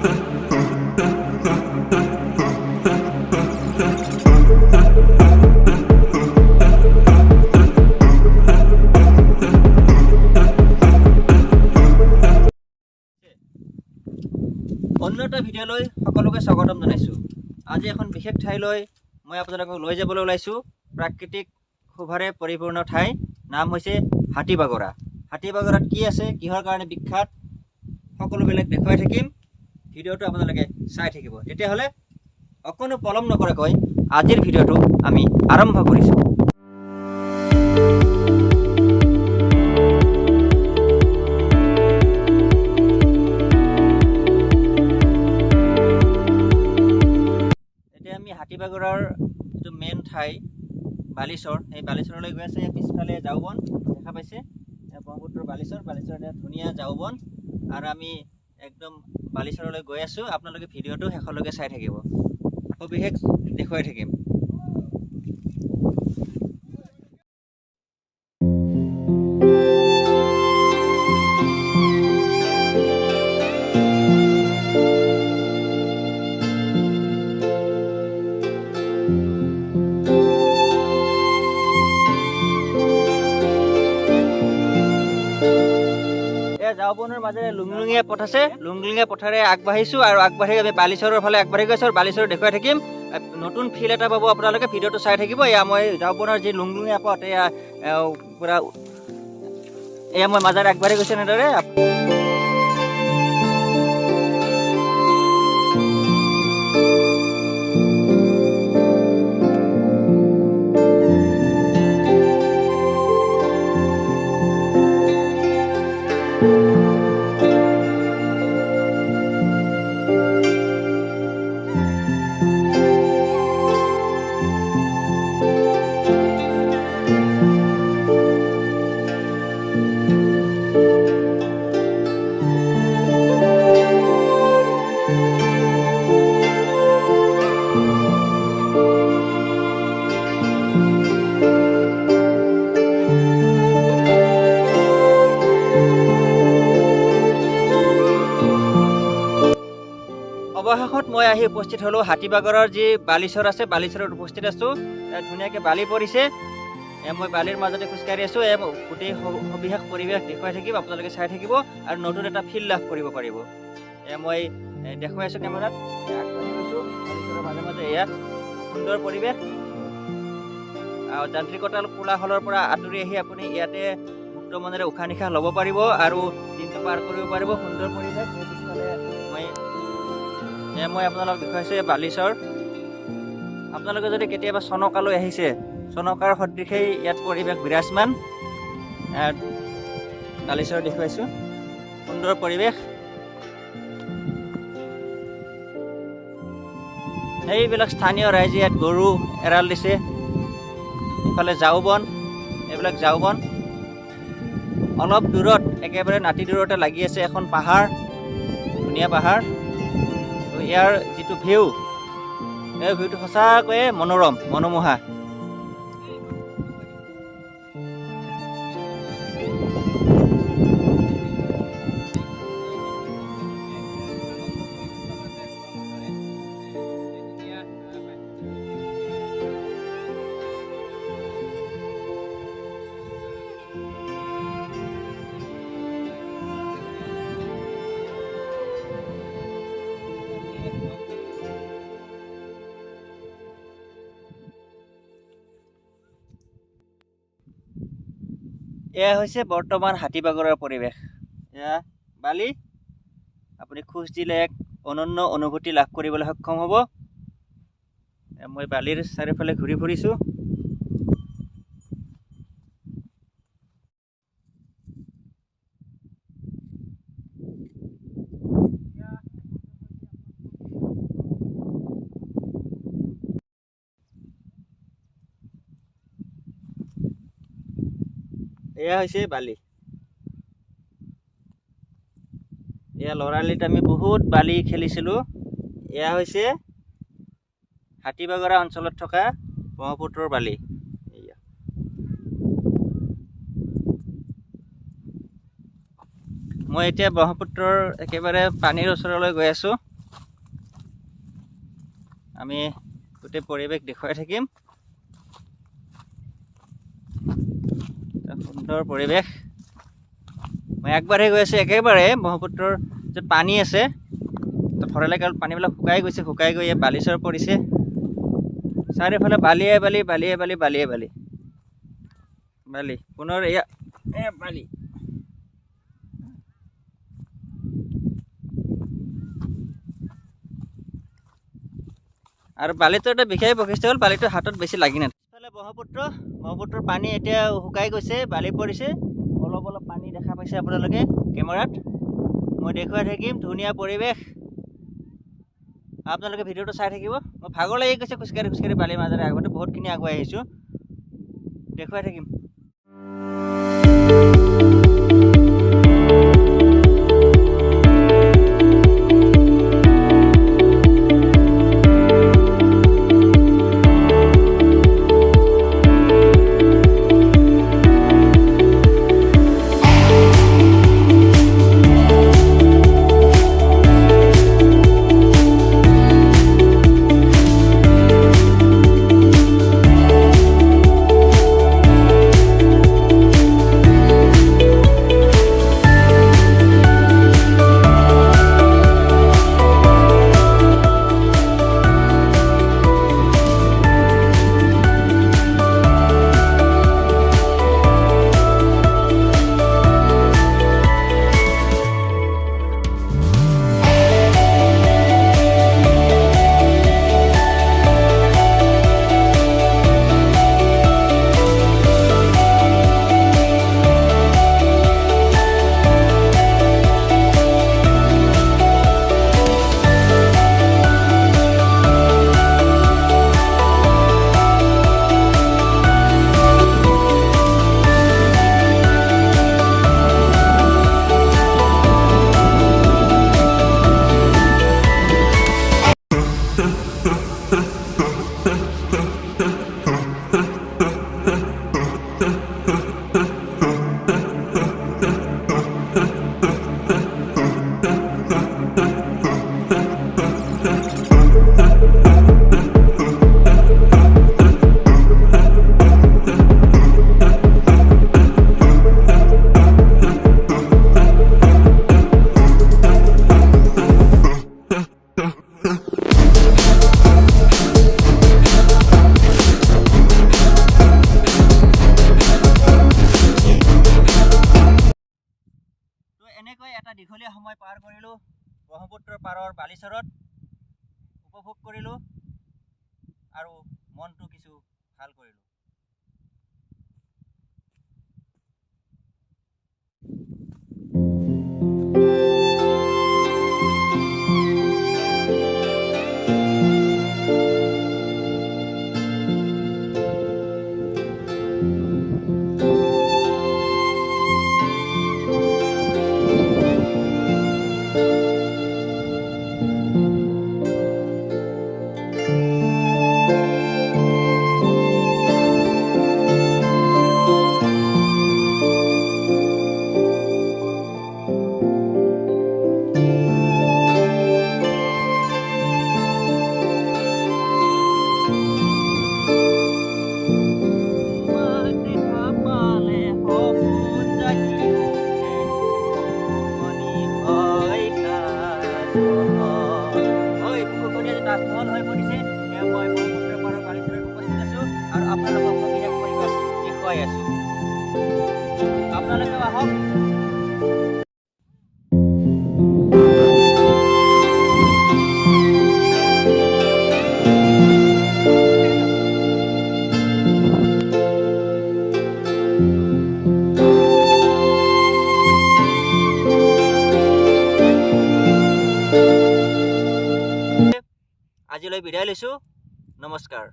অন্য এটা ভিডিঅ'লৈ সকলোকে স্বাগতম জনাইছোঁ। আজি এখন বিশেষ ঠাইলৈ মই আপোনালোকক লৈ যাবলৈ ওলাইছোঁ। প্ৰাকৃতিক শোভাৰে পৰিপূৰ্ণ ঠাই, নাম হৈছে হাতীবাগৰা। হাতীবাগৰাত কি আছে, কিহৰ কাৰণে বিখ্যাত, সকলোবিলাক দেখুৱাই থাকিম। ভিডিঅ'টো আপোনালোকে চাই থাকিব। তেতিয়াহ'লে অকণো পলম নকৰাকৈ আজিৰ ভিডিঅ'টো আমি আৰম্ভ কৰিছোঁ। আমি হাতীবাগৰাৰ যিটো মেইন ঠাই বালিচৰ, সেই বালিচৰলৈ গৈ আছে। পিছফালে ঝাউবন দেখা পাইছে, ব্ৰহ্মপুত্ৰৰ বালিচৰ ধুনীয়া ঝাউবন, আৰু আমি একদম বালিচৰলৈ গৈ আছোঁ। আপোনালোকে ভিডিঅ'টো শেষলৈকে চাই থাকিব, সবিশেষ দেখুৱাই থাকিম। ঝাউবনৰ মাজেৰে লুংলুঙীয়া পথ আছে, লুংলুঙীয়া পথেৰে আগবাঢ়িছোঁ আৰু আগবাঢ়ি আমি বালিচৰৰ ফালে আগবাঢ়ি গৈছোঁ। আৰু বালিচৰ দেখুৱাই থাকিম। নতুন ফিল এটা পাব আপোনালোকে, ভিডিঅ'টো চাই থাকিব। এয়া মই ঝাউবনৰ যি লুংলুঙীয়া পথ, এয়া মই মাজেৰে আগবাঢ়ি গৈছোঁ এনেদৰে। অৱশেষত মই আহি উপস্থিত হ'লোঁ হাতীবাগৰৰ যি বালিচৰ আছে, বালিচৰত উপস্থিত আছোঁ। ধুনীয়াকৈ বালি পৰিছে, মই বালিৰ মাজতে খোজকাঢ়ি আছোঁ। গোটেই সবিশেষ পৰিৱেশ দেখুৱাই থাকিম, আপোনালোকে চাই থাকিব আৰু নতুন এটা ফিল লাভ কৰিব পাৰিব। মই দেখুৱাই আছোঁ কেমেৰাত, আগবাঢ়ি গৈছোঁ বালিচৰৰ মাজে মাজে। এয়া সুন্দৰ পৰিৱেশ, যান্ত্ৰিকতাৰ কোলাহলৰ পৰা আঁতৰি আহি আপুনি ইয়াতে মুক্ত মনেৰে উশাহ নিশাহ ল'ব পাৰিব আৰু দিনটো পাৰ কৰিব পাৰিব। সুন্দৰ পৰিৱেশ। মই আপোনালোকক দেখুৱাইছোঁ বালিচৰ। আপোনালোকে যদি কেতিয়াবা চনকালৈ আহিছে, চনকাৰ সদৃশেই ইয়াত পৰিৱেশ বিৰাজমান। বালিচৰ দেখুৱাইছোঁ, সুন্দৰ পৰিৱেশ। সেইবিলাক স্থানীয় ৰাইজে ইয়াত গৰু এৰাল দিছে। ইফালে ঝাউবন, এইবিলাক ঝাউবন। অলপ দূৰত, একেবাৰে নাতি দূৰতে লাগি আছে এখন পাহাৰ, ধুনীয়া পাহাৰ। ইয়াৰ যিটো ভিউ, এই ভিউটো সঁচাকৈয়ে মনোৰম, মনোমোহা। এয়া হৈছে বৰ্তমান হাতীবাগৰৰ পৰিৱেশ। এয়া বালি, আপুনি খোজ দিলে এক অনন্য অনুভূতি লাভ কৰিবলৈ সক্ষম হ'ব। মই বালিৰ চাৰিওফালে ঘূৰি ফুৰিছোঁ। এয়া হৈছে বালি। এয়া লৰালিত আমি বহুত বালি খেলিছিলোঁ। এয়া হৈছে হাতীবাগৰা অঞ্চলত থকা ব্ৰহ্মপুত্ৰৰ বালি। মই এতিয়া ব্ৰহ্মপুত্ৰৰ একেবাৰে পানীৰ ওচৰলৈ গৈ আছোঁ। আমি গোটেই পৰিৱেশ দেখুৱাই থাকিম। সুন্দৰ পৰিৱেশ। মই একবাৰহে গৈ আছোঁ, একেবাৰে ব্ৰহ্মপুত্ৰৰ য'ত পানী আছে তো ভৰালে কাৰণ পানীবিলাক শুকাই গৈছে, শুকাই গৈ বালিচৰ পৰিছে। চাৰিওফালে বালিয়ে বালি, বালিয়ে বালি, বালিয়ে বালি, বালি পুনৰ এয়া বালি। আৰু বালিটো এটা বিশেষ বৈশিষ্ট্য হ'ল বালিটো হাতত বেছি লাগি নাথাকে। ইফালে ব্ৰহ্মপুত্ৰৰ পানী এতিয়া শুকাই গৈছে, বালি পৰিছে। অলপ অলপ পানী দেখা পাইছে আপোনালোকে কেমেৰাত। মই দেখুৱাই থাকিম ধুনীয়া পৰিৱেশ। আপোনালোকে ভিডিঅ'টো চাই থাকিব। মই ভাগৰ লাগি গৈছে খোজকাঢ়ি খোজকাঢ়ি বালিৰ মাজেৰে, আগতে বহুতখিনি আগুৱাই আহিছোঁ, দেখুৱাই থাকিম। এনেকৈ এটা দীঘলীয়া সময় পাৰ কৰিলোঁ ব্ৰহ্মপুত্ৰৰ পাৰৰ বালিচৰত, উপভোগ কৰিলোঁ আৰু মনটো কিছু ভাল কৰিলোঁ। তাজমহল হৈ পৰিছে, মই ব্ৰহ্মপুত্ৰৰ পাৰৰ বালিচৰত উপস্থিত আছোঁ আৰু আপোনালোকক বিশেষ পৰিৱেশ দেখুৱাই আছোঁ। আপোনালোকেও আহক। আজিলৈ বিদায় লৈছোঁ। নমস্কাৰ।